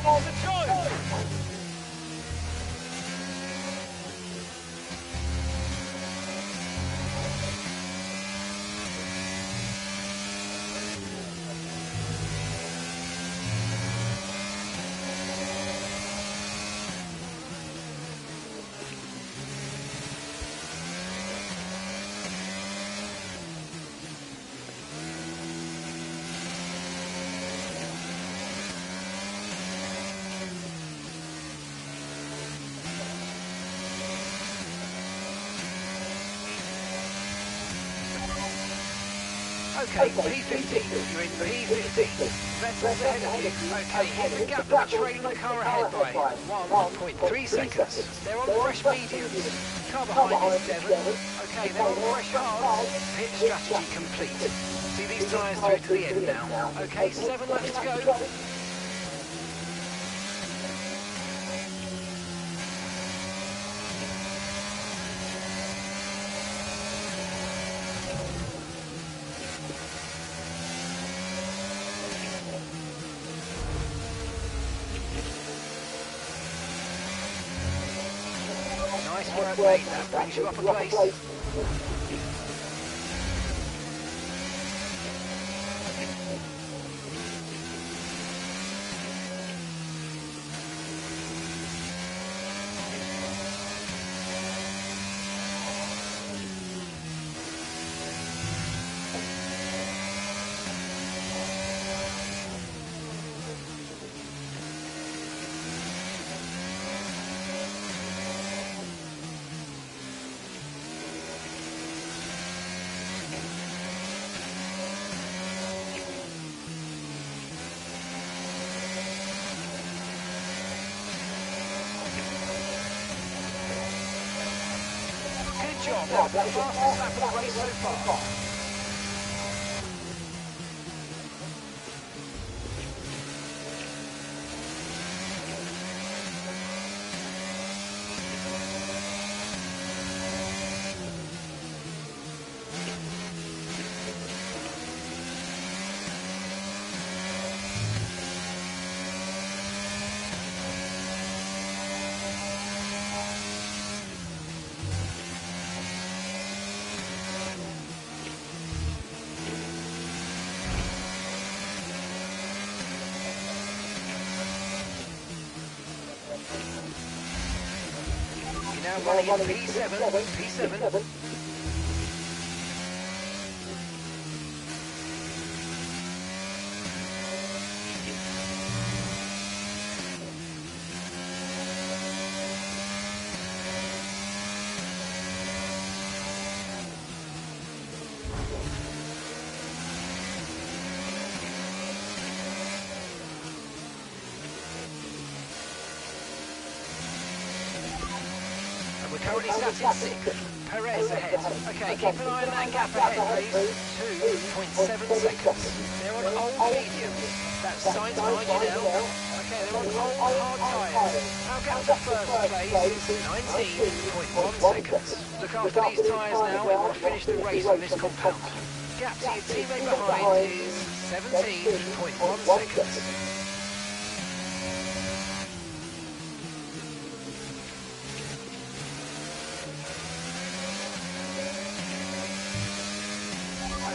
on, go! Okay, P50, you're in P50. Vettel's ahead of you. Okay, here's the gap that you're trailing the car ahead by 1.3 seconds. They're on fresh mediums. Car behind is Devon. Okay, they're on fresh hards. Pit strategy complete. See these tyres through to the end now. Okay, 7 laps to go. Nice work, mate. That brings you up a place. Job. That's the fastest lap of the race so far. Now running in P7. We're currently sat in 6th. Perez ahead. Okay, keep an eye on that gap ahead, please. 2.7 seconds. They're on old mediums. That's Sainz behind you now. Okay, they're on old hard tyres. Our gap to first place is 19.1 seconds. Look after these tyres now. We want to finish the race on this compound. Gap to your teammate behind is 17.1 seconds.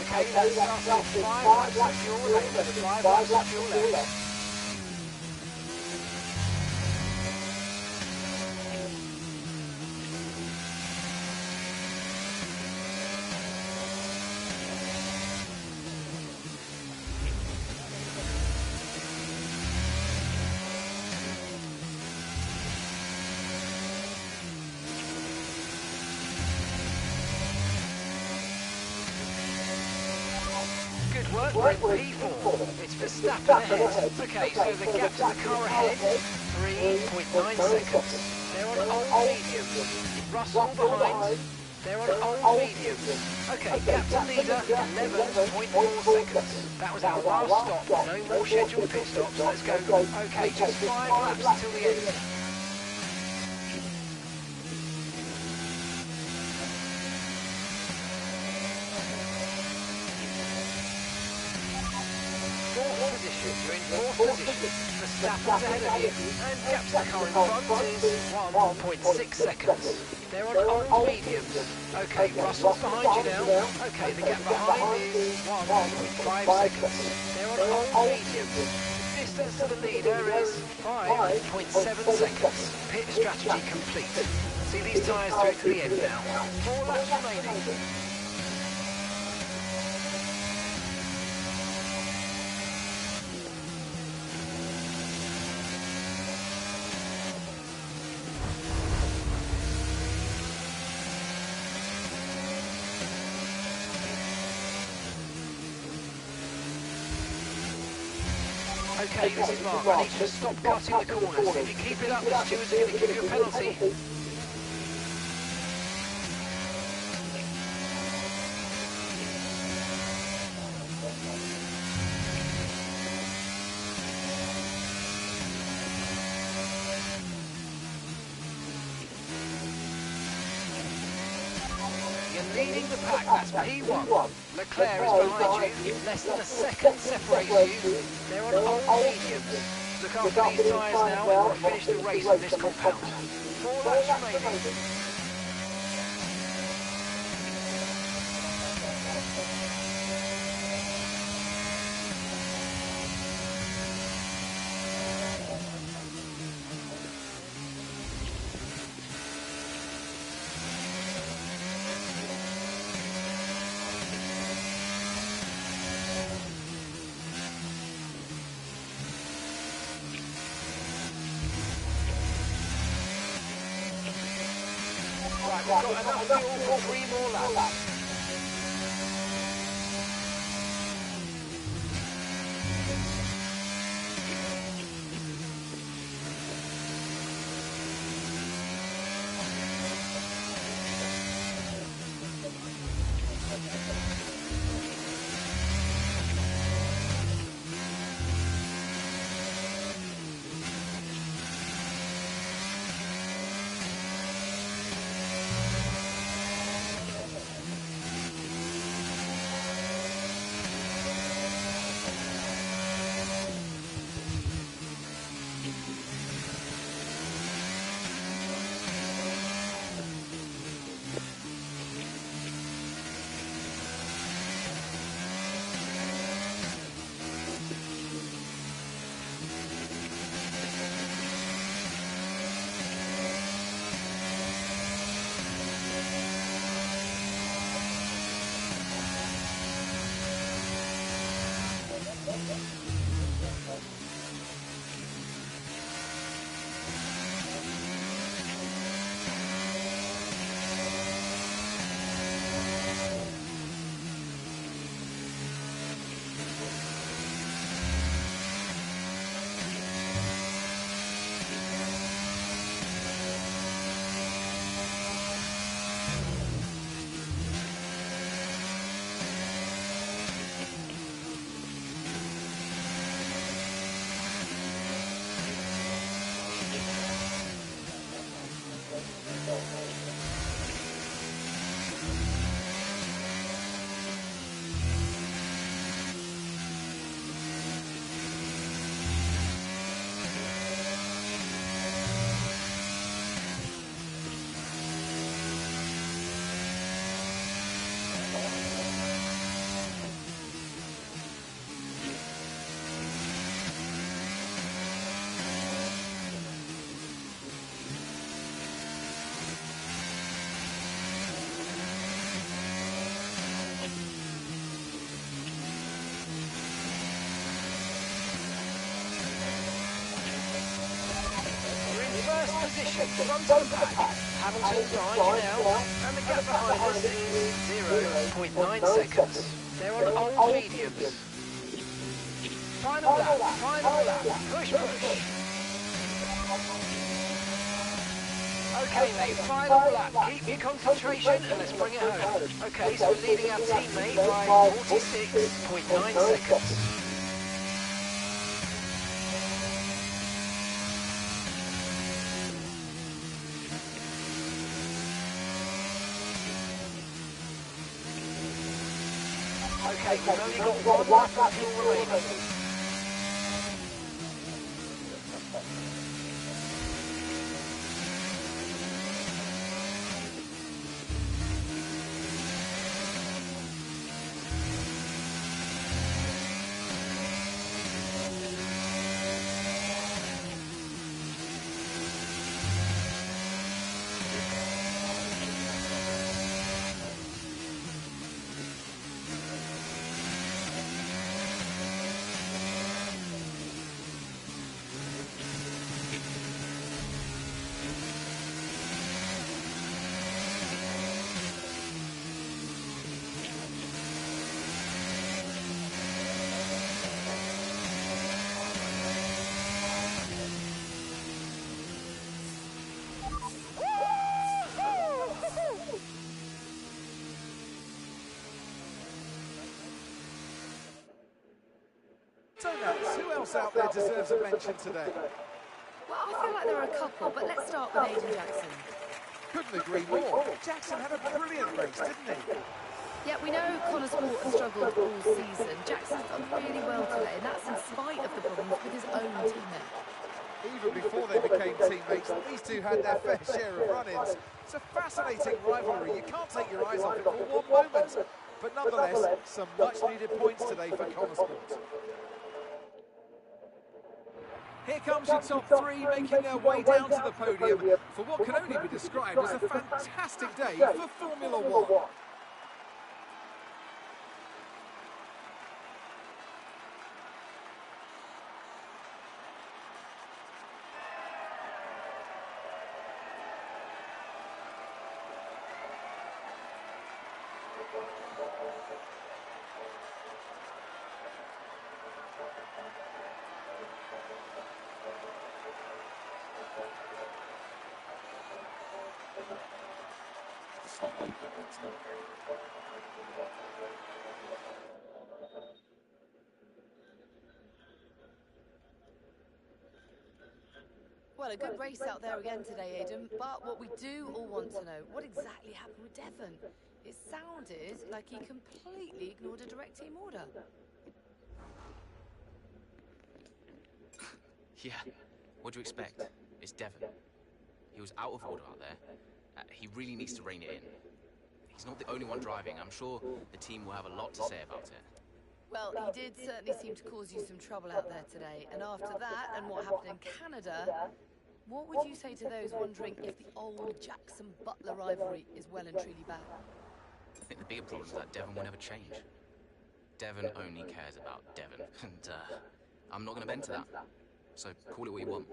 Okay, that's after 5 laps of fuel left. 5 laps of fuel left. Good work, we're in P4. It's Verstappen ahead. Okay, so the gap to the car ahead, 3.9 seconds. They're on old mediums. Russell behind. They're on old mediums. Okay, gap to leader, 11.4 seconds. That was our last stop. No more scheduled pit stops. Let's go. Okay, just 5 laps until the end. position. You're in fourth position. Verstappen's ahead of you, and gap to the car in front is 1.6 seconds. They're on old mediums. Okay, Russell's behind you now. Okay, the gap behind is 1.5 seconds. They're on old mediums. Distance to the leader is 5.7 seconds. Pit strategy complete. See these tyres through to the end now. 4 laps remaining. Okay, this is Mark. I need you to stop cutting the corners. If you keep it up, the stewards are going to give you a penalty. You're leading the pack, that's P1. Leclerc is behind you, less than a second separates you. They're on old mediums. Look after these tyres now and we'll finish the race in this compound. 4 laps remaining. Right, we've got enough fuel for 3 more laps. Position, front and back. Hamilton's behind you now, and the gap behind us is 0.9 seconds. They're on old mediums. Final lap, push. Okay mate, final lap, keep your concentration and let's bring it home. Okay, so we're leading our teammate by 46.9 seconds. Okay, we've only got 1 lap of fuel remaining. So nuts. Who else out there deserves a mention today? Well, I feel like there are a couple, but let's start with Aiden Jackson. Couldn't agree more. Jackson had a brilliant race, didn't he? Yeah, we know Connor Sport has struggled all season. Jackson's done really well today, and that's in spite of the problems with his own teammate. Even before they became teammates, these two had their fair share of run-ins. It's a fascinating rivalry. You can't take your eyes off it for one moment. But nonetheless, some much-needed points today for Connor Sport. Here comes your top three, making their way down to the podium for what can only be described as a fantastic day for Formula One. Well, a good race out there again today, Aidan, but what we do all want to know, what exactly happened with Devon? It sounded like he completely ignored a direct team order. Yeah, what do you expect? It's Devon. He was out of order out there. He really needs to rein it in. He's not the only one driving. I'm sure the team will have a lot to say about it. Well, he did certainly seem to cause you some trouble out there today. And after that, and what happened in Canada, what would you say to those wondering if the old Jackson-Butler rivalry is well and truly back? I think the bigger problem is that Devon will never change. Devon only cares about Devon, and I'm not going to bend to that. So call it what you want.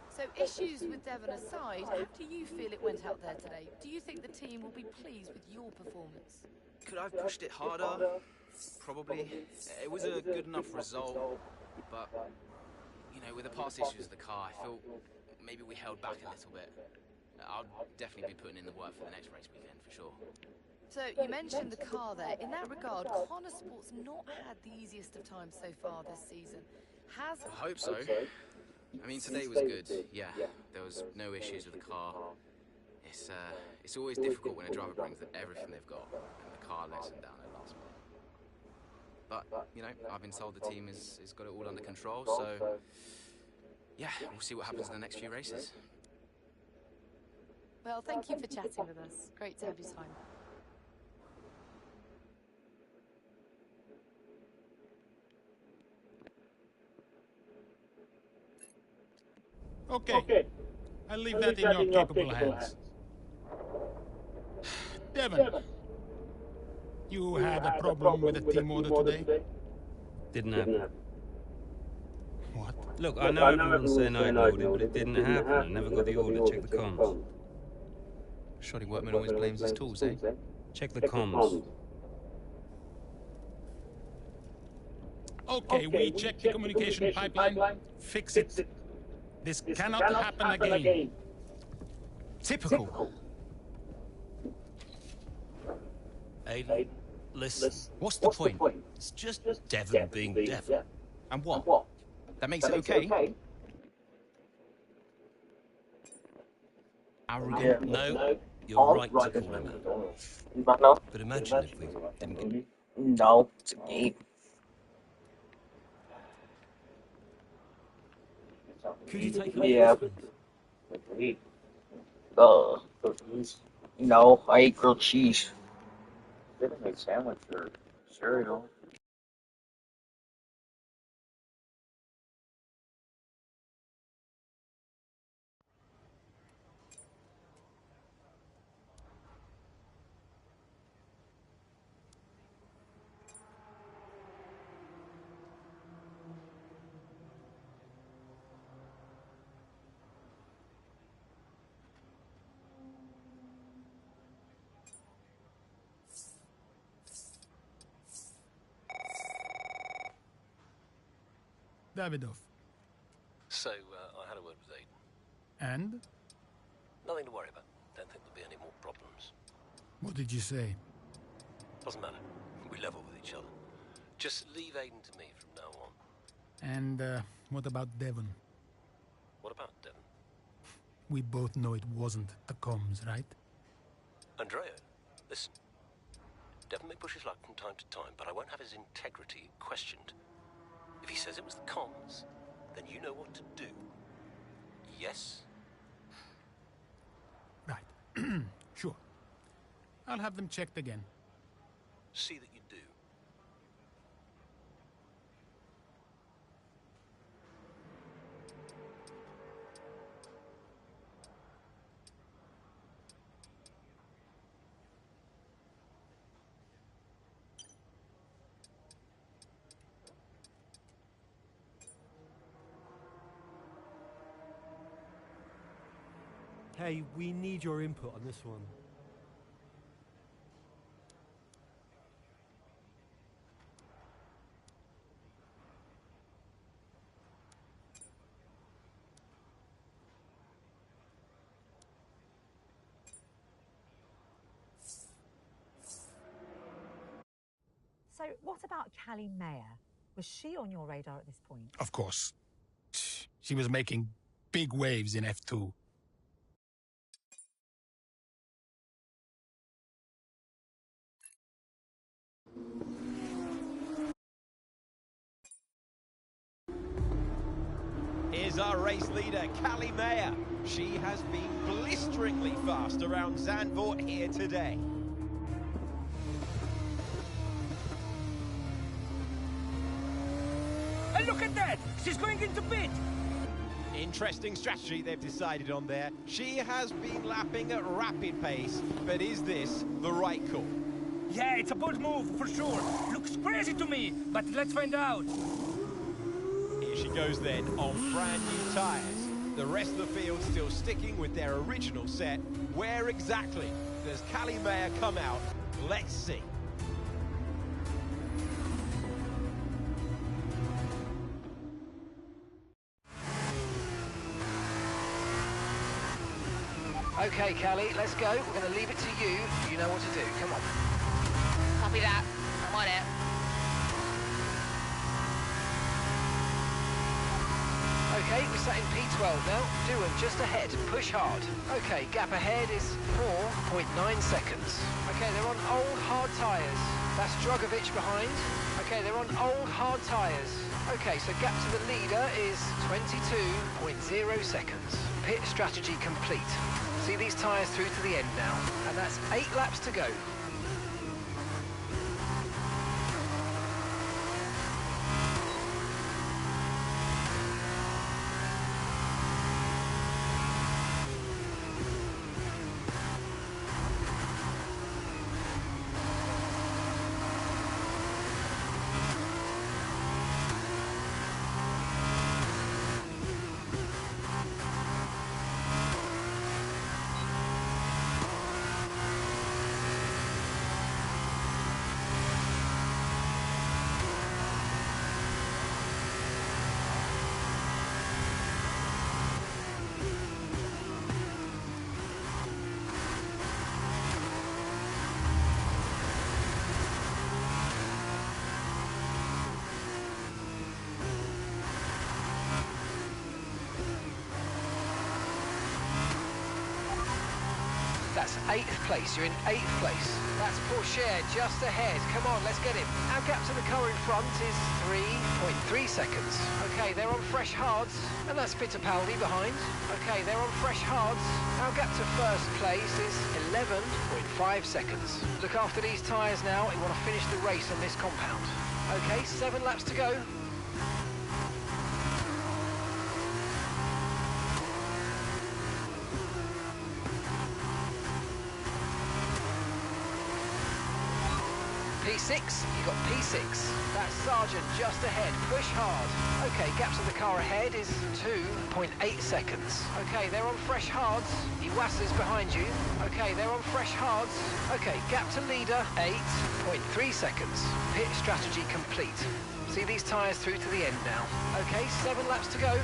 So issues with Devon aside, how do you feel it went out there today? Do you think the team will be pleased with your performance? Could I have pushed it harder? Probably. It was a good enough result, but, you know, with the past issues of the car, I feel maybe we held back a little bit. I'll definitely be putting in the work for the next race weekend, for sure. So you mentioned the car there. In that regard, Connor Sport's not had the easiest of times so far this season. I hope so. I mean, today was good. Yeah, there was no issues with the car. It's always difficult when a driver brings everything they've got and the car lets them down at last minute. But, you know, I've been told the team has got it all under control, so yeah, we'll see what happens in the next few races. Well, thank you for chatting with us. Great to have your time. Okay. I'll leave that in your capable hands. Devon, you had a problem with the team order today? Didn't happen. What? Look, I know everyone's saying I ignored it, but it didn't happen. I never got the order. Check the comms. Shoddy workman always blames his tools, eh? Check the comms. Okay, we checked the communication pipeline. Fix it. This cannot happen again. Typical. Aiden, listen. What's the point? It's just Devon being Devon. And what? That makes it okay? Arrogant? No, you're right to call him out. But imagine if we didn't get... No, it's a game. Could you take him No, I ate grilled cheese. Didn't make sandwich or cereal. Davidoff. So, I had a word with Aiden. And? Nothing to worry about. Don't think there'll be any more problems. What did you say? Doesn't matter. We level with each other. Just leave Aiden to me from now on. And what about Devon? What about Devon? We both know it wasn't the comms, right? Andrea, listen. Devon may push his luck from time to time, but I won't have his integrity questioned. If he says it was the comms, then you know what to do. Yes? Right. Sure. I'll have them checked again. See that you do. Hey, we need your input on this one. So, what about Callie Mayer? Was she on your radar at this point? Of course. She was making big waves in F2. Here's our race leader, Callie Mayer. She has been blisteringly fast around Zandvoort here today. And look at that! She's going into pit! Interesting strategy they've decided on there. She has been lapping at rapid pace, but is this the right call? Yeah, it's a bold move, for sure. Looks crazy to me, but let's find out. Here she goes then, on brand new tyres. The rest of the field still sticking with their original set. Where exactly does Callie Mayer come out? Let's see. Okay, Callie, let's go. We're going to leave it to you. You know what to do. Come on. Copy that. I'm on it. Okay, we're sat in P12 now. Doohan just ahead. Push hard. Okay, gap ahead is 4.9 seconds. Okay, they're on old hard tyres. That's Drugovic behind. Okay, they're on old hard tyres. Okay, so gap to the leader is 22.0 seconds. Pit strategy complete. See these tyres through to the end now. And that's 8 laps to go. That's 8th place. You're in 8th place. That's Pourchaire just ahead. Come on, let's get him. Our gap to the car in front is 3.3 seconds. Okay, they're on fresh hards, and that's Fittipaldi behind. Okay, they're on fresh hards. Our gap to first place is 11.5 seconds. Look after these tyres now. We want to finish the race on this compound. Okay, 7 laps to go. P6, you got P6. That's Sargent just ahead, push hard. Okay, gap to the car ahead is 2.8 seconds. Okay, they're on fresh hards. Iwasa's behind you. Okay, they're on fresh hards. Okay, gap to leader, 8.3 seconds. Pit strategy complete. See these tyres through to the end now. Okay, 7 laps to go.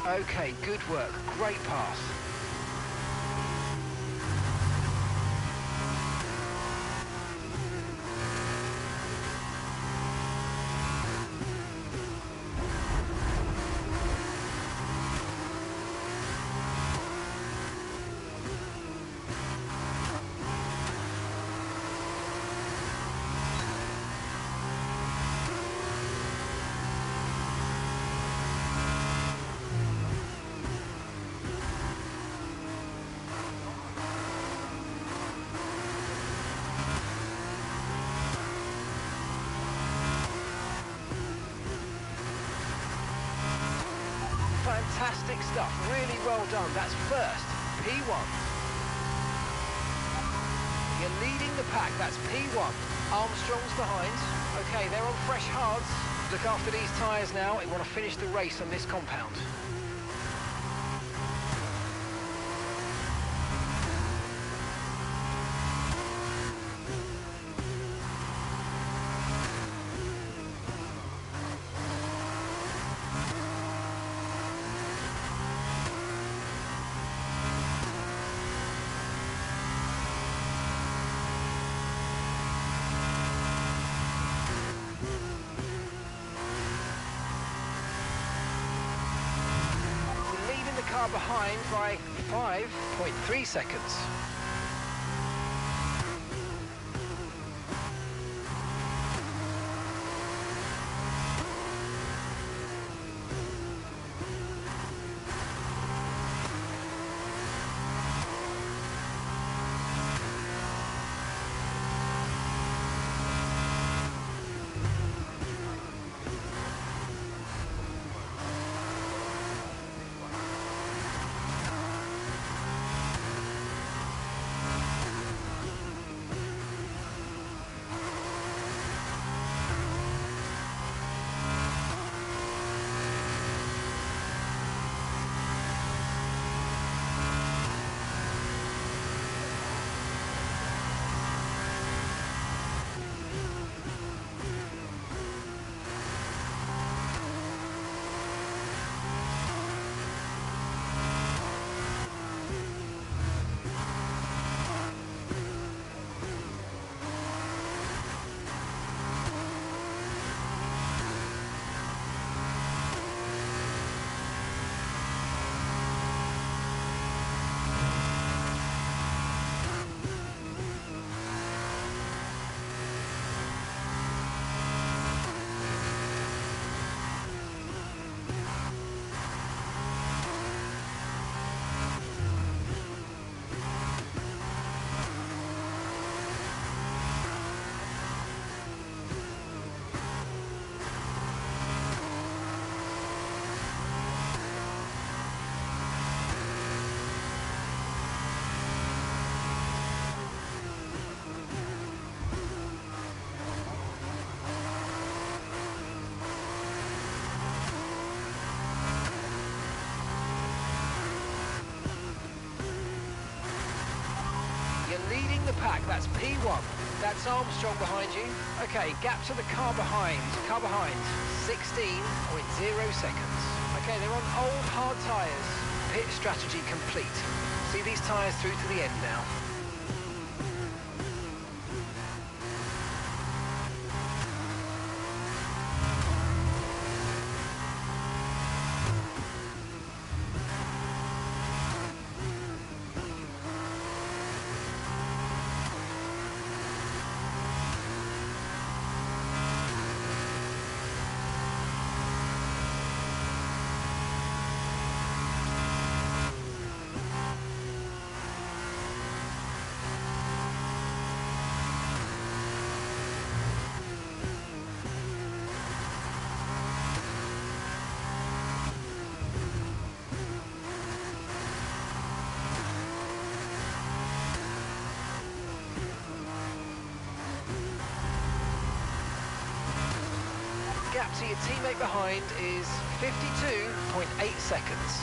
Okay, good work. Great pass. Fantastic stuff, really well done. That's first, P1. You're leading the pack, that's P1. Armstrong's behind. Okay, they're on fresh hards. Look after these tyres now. We want to finish the race on this compound. Behind by 5.3 seconds. Leading the pack, that's P1. That's Armstrong behind you. Okay, gap to the car behind. 16.0 seconds. Okay, they're on old hard tyres. Pit strategy complete. See these tyres through to the end now. Gap to your teammate behind is 52.8 seconds.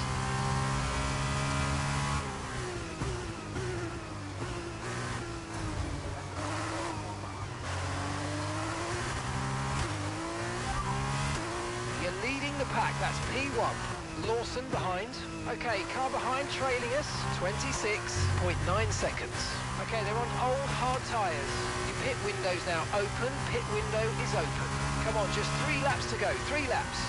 You're leading the pack, that's P1. Lawson behind. Okay, car behind trailing us, 26.9 seconds. Okay, they're on old hard tyres. Your pit window's now open, pit window is open. Come on, just 3 laps to go, 3 laps.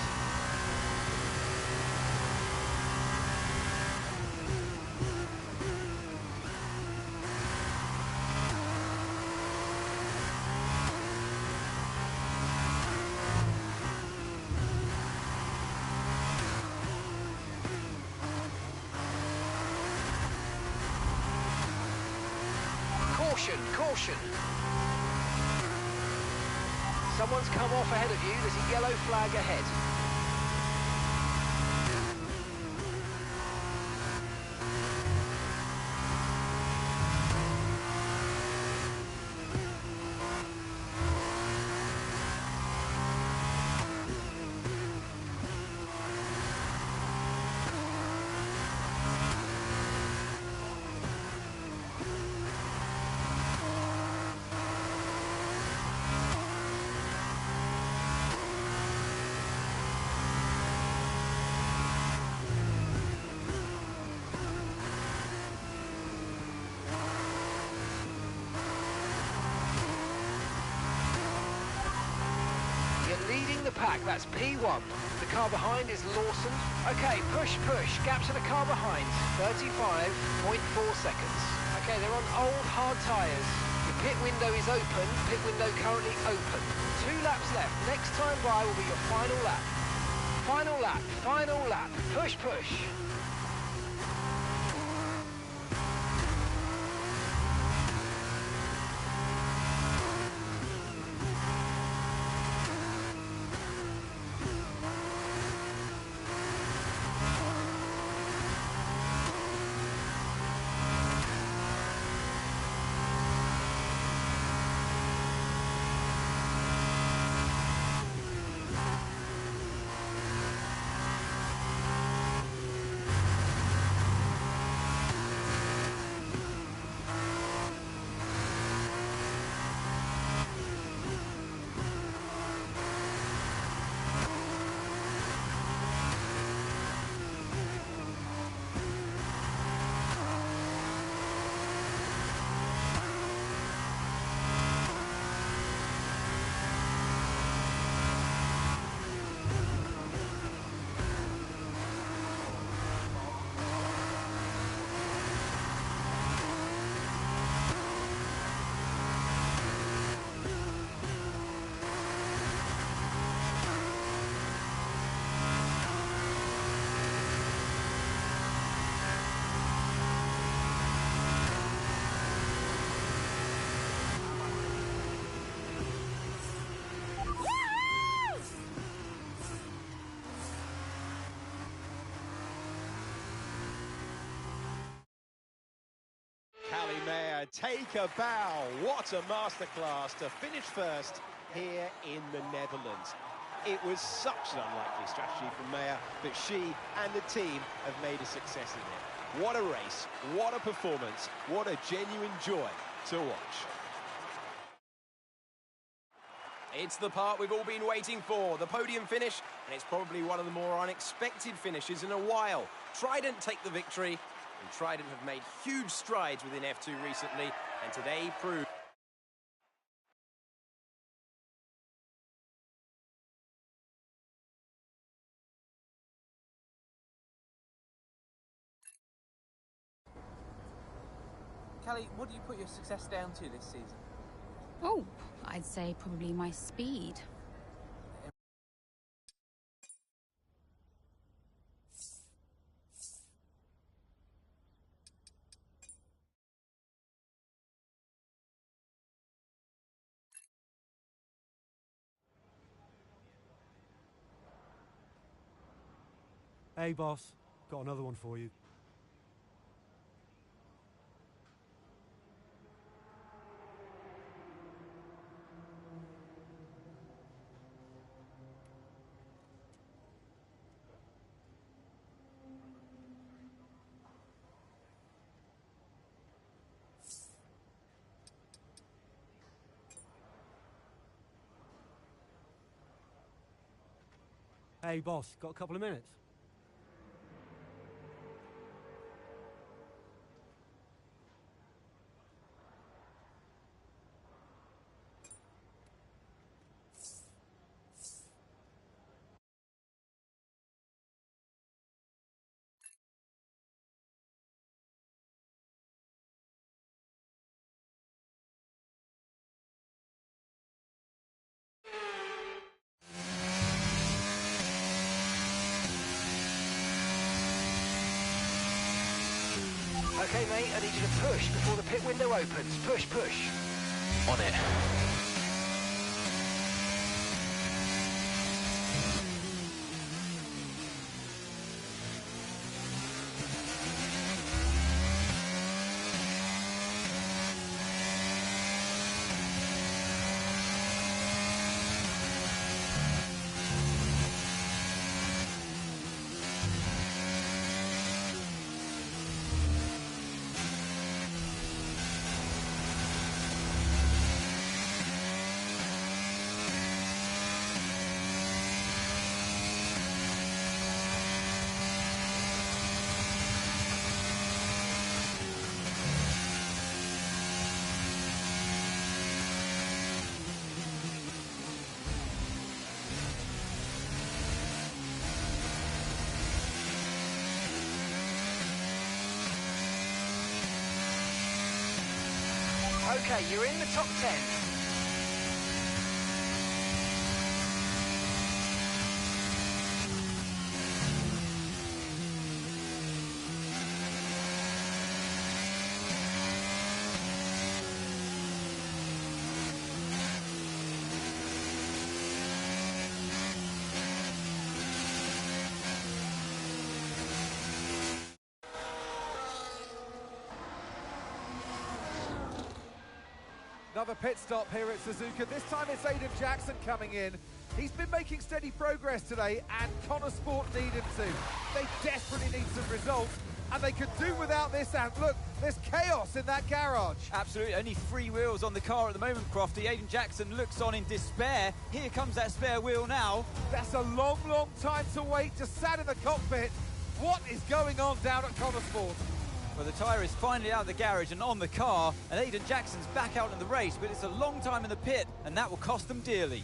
Caution, caution. Someone's come off ahead of you. There's a yellow flag ahead. Leading the pack, that's P1. The car behind is Lawson. Okay, push, push. Gap to the car behind, 35.4 seconds. Okay, they're on old hard tyres. Your pit window is open, pit window currently open. 2 laps left. Next time by will be your final lap. Final lap, final lap. Push, push. Callie Mayer, take a bow. What a masterclass to finish first here in the Netherlands. It was such an unlikely strategy from Mayer, but she and the team have made a success of it. What a race, what a performance, what a genuine joy to watch. It's the part we've all been waiting for, the podium finish, and it's probably one of the more unexpected finishes in a while. Trident take the victory, and Trident have made huge strides within F2 recently, and today proved... Callie, what do you put your success down to this season? Oh, I'd say probably my speed. Hey, boss. Got another one for you. Hey, boss. Got a couple of minutes? Okay, mate, I need you to push before the pit window opens. Push, push. On it. Okay, you're in the top 10. Another pit stop here at Suzuka. This time it's Aiden Jackson coming in. He's been making steady progress today, and Connor Sport need him to. They desperately need some results, and they could do without this. And look, there's chaos in that garage. Absolutely, only 3 wheels on the car at the moment, Crofty. Aiden Jackson looks on in despair. Here comes that spare wheel now. That's a long, long time to wait, just sat in the cockpit. What is going on down at Connor Sport? Well, the tyre is finally out of the garage and on the car, and Aiden Jackson's back out in the race, but it's a long time in the pit, and that will cost them dearly.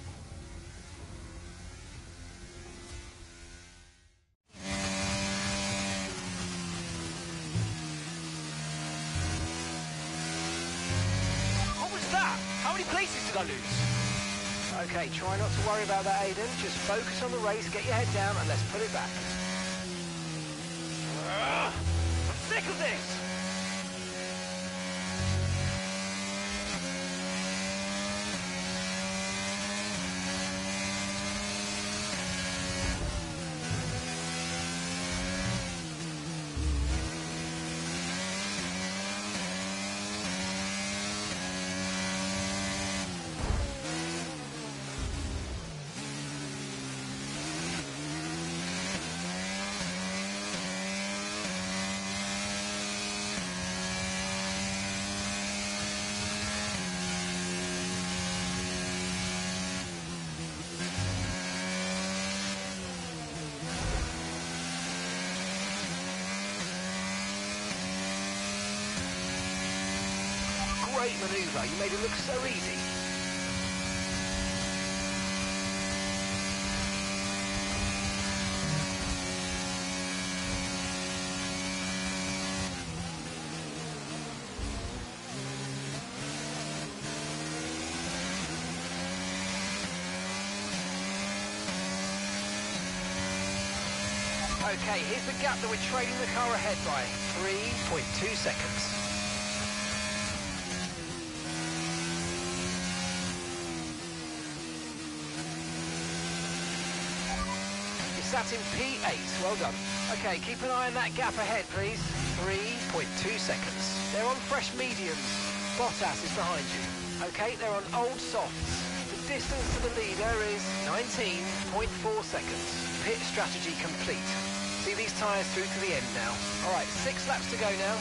What was that? How many places did I lose? Okay, try not to worry about that, Aiden. Just focus on the race, get your head down, and let's put it back. I'm sick of this! Great manoeuvre, you made it look so easy. Okay, here's the gap that we're trailing the car ahead by. 3.2 seconds. Sat in P8, well done. Okay, keep an eye on that gap ahead, please. 3.2 seconds. They're on fresh mediums. Bottas is behind you. Okay, they're on old softs. The distance to the leader is 19.4 seconds. Pit strategy complete. See these tyres through to the end now. All right, 6 laps to go now.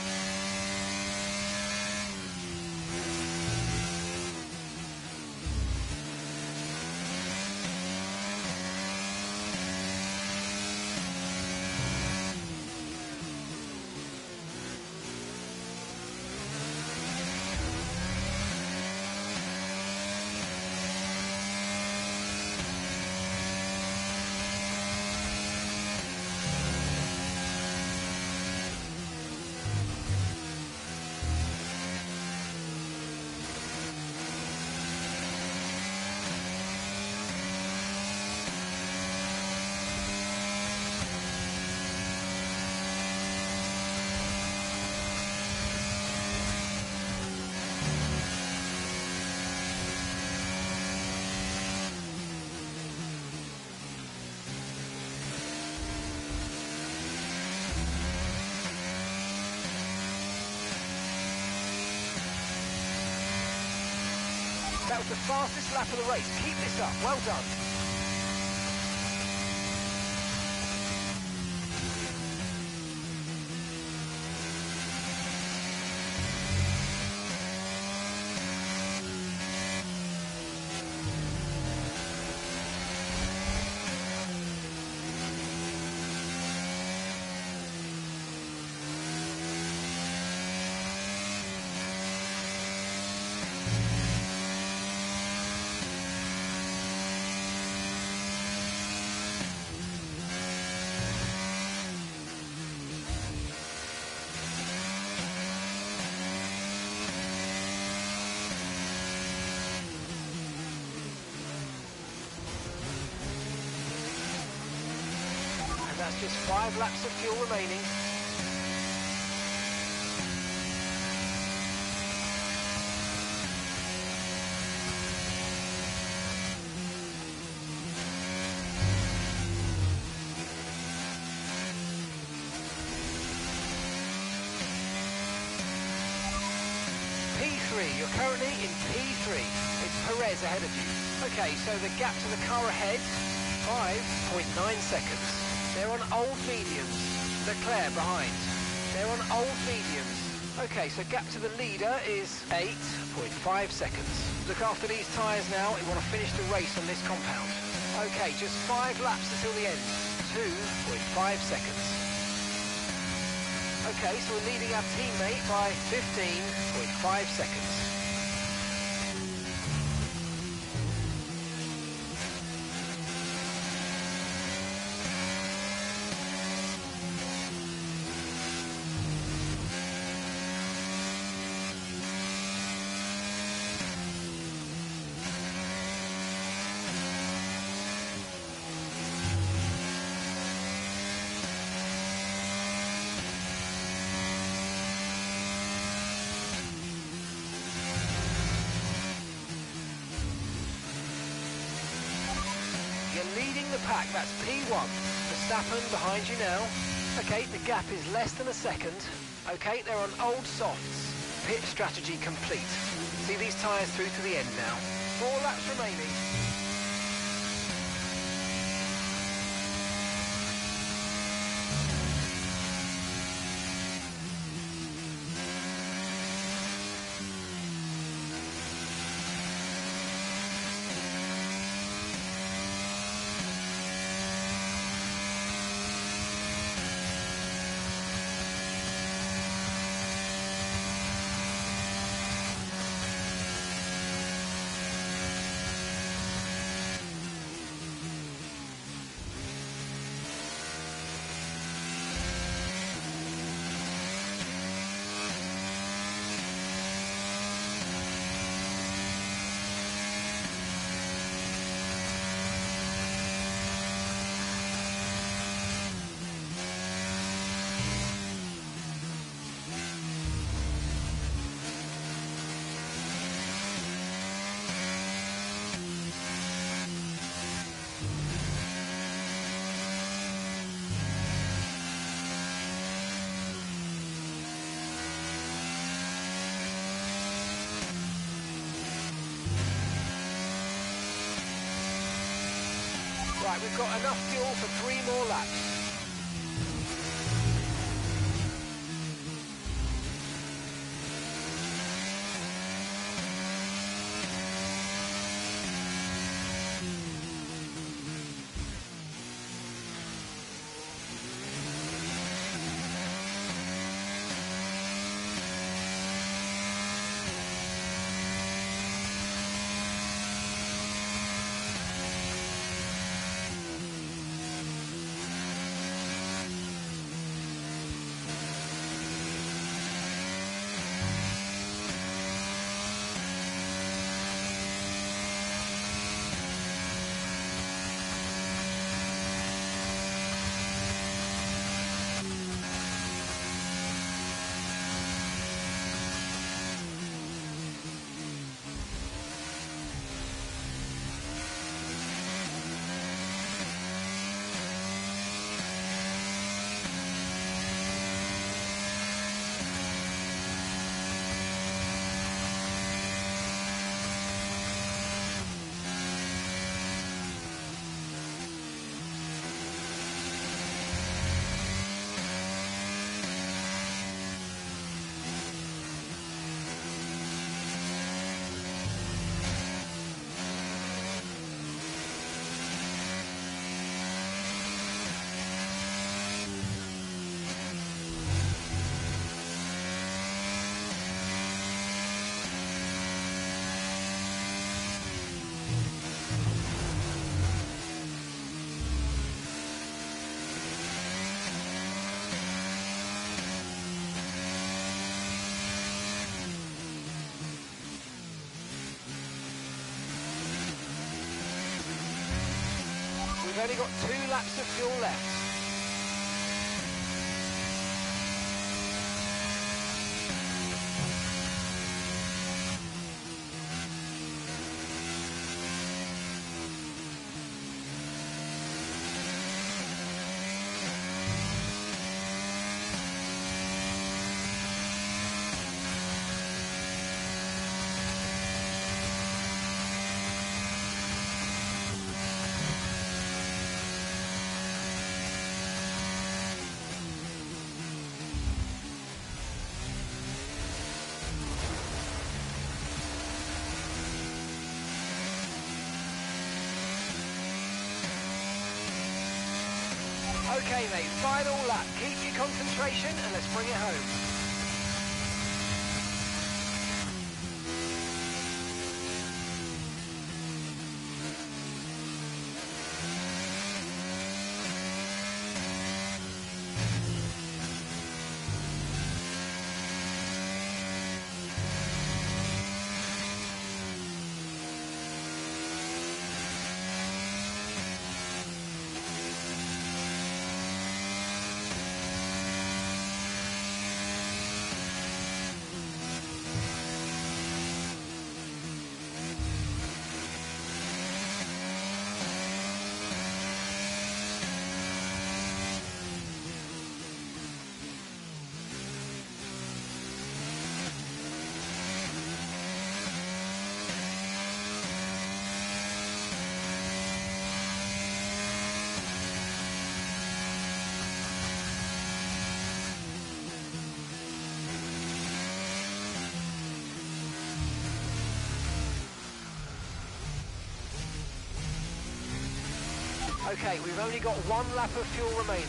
was the fastest lap of the race. Keep this up. Well done. That's just 5 laps of fuel remaining. P3, you're currently in P3. It's Perez ahead of you. Okay, so the gap to the car ahead, 5.9 seconds. They're on old mediums. Leclerc behind. They're on old mediums. Okay, so gap to the leader is 8.5 seconds. Look after these tyres now. We want to finish the race on this compound. Okay, just 5 laps until the end. 2.5 seconds. Okay, so we're leading our teammate by 15.5 seconds. Leading the pack, that's P1. Verstappen behind you now. Okay, the gap is less than a second. Okay, they're on old softs. Pit strategy complete. See these tyres through to the end now. 4 laps remaining. Right, we've got enough fuel for 3 more laps. only got 2 laps of fuel left. Okay, mate, final lap. Keep your concentration and let's bring it home. Okay, we've only got 1 lap of fuel remaining.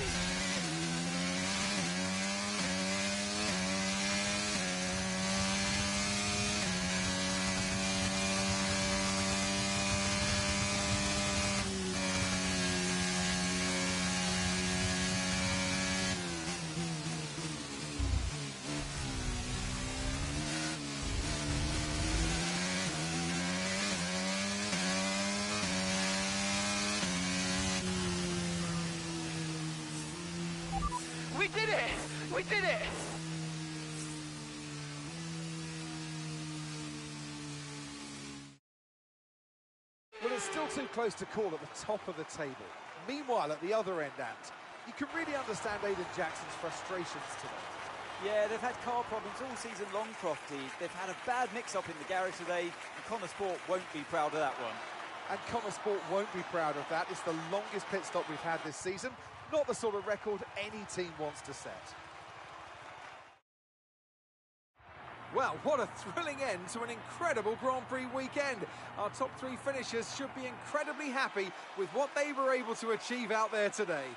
We did it! We did it! Well, it's still too close to call at the top of the table. Meanwhile, at the other end, Ant, you can really understand Aiden Jackson's frustrations today. Yeah, they've had car problems all season long, Crofty. They've had a bad mix-up in the garage today, and Connor Sport won't be proud of that one. And Connor Sport won't be proud of that. It's the longest pit stop we've had this season. Not the sort of record any team wants to set. Well, what a thrilling end to an incredible Grand Prix weekend. Our top 3 finishers should be incredibly happy with what they were able to achieve out there today.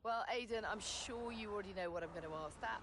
Well, Aiden, I'm sure you already know what I'm going to ask. That